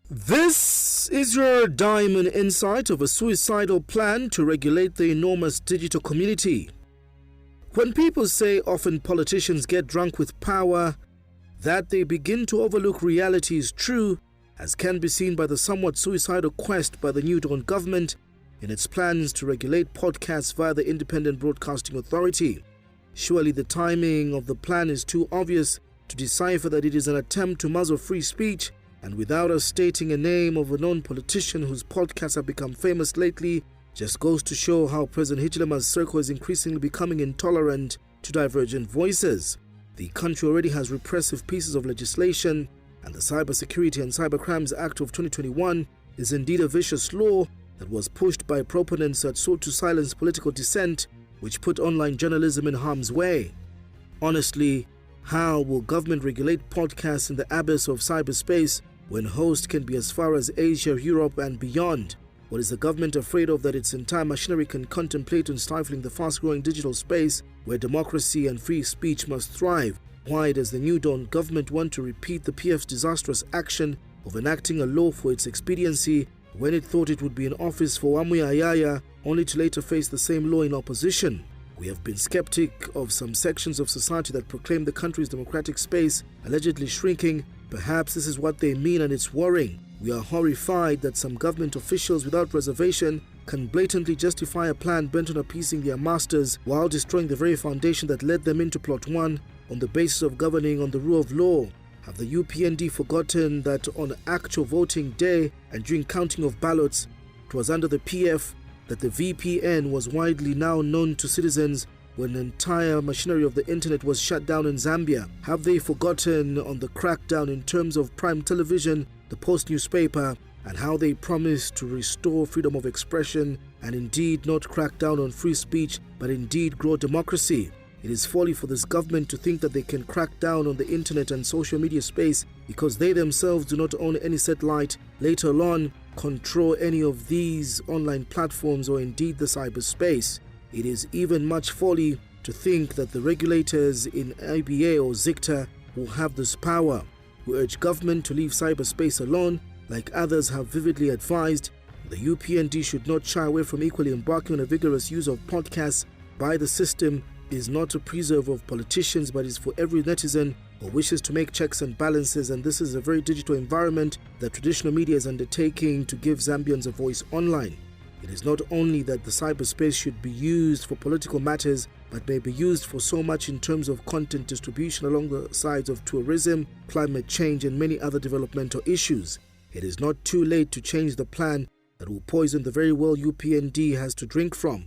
This is your Diamond insight of a suicidal plan to regulate the enormous digital community. When people say often politicians get drunk with power, that they begin to overlook reality is true, as can be seen by the somewhat suicidal quest by the New Dawn government in its plans to regulate podcasts via the Independent Broadcasting Authority. Surely the timing of the plan is too obvious to decipher that it is an attempt to muzzle free speech, and without us stating a name of a known politician whose podcasts have become famous lately, just goes to show how President Hichilema's circle is increasingly becoming intolerant to divergent voices. The country already has repressive pieces of legislation, and the Cybersecurity and Cybercrimes Act of 2021 is indeed a vicious law that was pushed by proponents that sought to silence political dissent, which put online journalism in harm's way. Honestly, how will government regulate podcasts in the abyss of cyberspace when hosts can be as far as Asia, Europe, and beyond? What is the government afraid of that its entire machinery can contemplate on stifling the fast-growing digital space where democracy and free speech must thrive? Why does the New Dawn government want to repeat the PF's disastrous action of enacting a law for its expediency when it thought it would be in office for Amuyayaya, only to later face the same law in opposition? We have been skeptic of some sections of society that proclaim the country's democratic space allegedly shrinking. Perhaps this is what they mean, and it's worrying. We are horrified that some government officials without reservation can blatantly justify a plan bent on appeasing their masters while destroying the very foundation that led them into Plot 1 on the basis of governing on the rule of law. Have the UPND forgotten that on actual voting day and during counting of ballots, it was under the PF that the VPN was widely now known to citizens when the entire machinery of the internet was shut down in Zambia? Have they forgotten on the crackdown in terms of Prime Television, the Post newspaper, and how they promised to restore freedom of expression and indeed not crack down on free speech but indeed grow democracy? It is folly for this government to think that they can crack down on the internet and social media space because they themselves do not own any satellite, later on control any of these online platforms or indeed the cyberspace. It is even much folly to think that the regulators in IBA or ZICTA will have this power. We urge government to leave cyberspace alone, like others have vividly advised. The UPND should not shy away from equally embarking on a vigorous use of podcasts by the system. Is not a preserve of politicians, but is for every netizen who wishes to make checks and balances, and this is a very digital environment that traditional media is undertaking to give Zambians a voice online. It is not only that the cyberspace should be used for political matters, but may be used for so much in terms of content distribution along the sides of tourism, climate change, and many other developmental issues. It is not too late to change the plan that will poison the very well UPND has to drink from.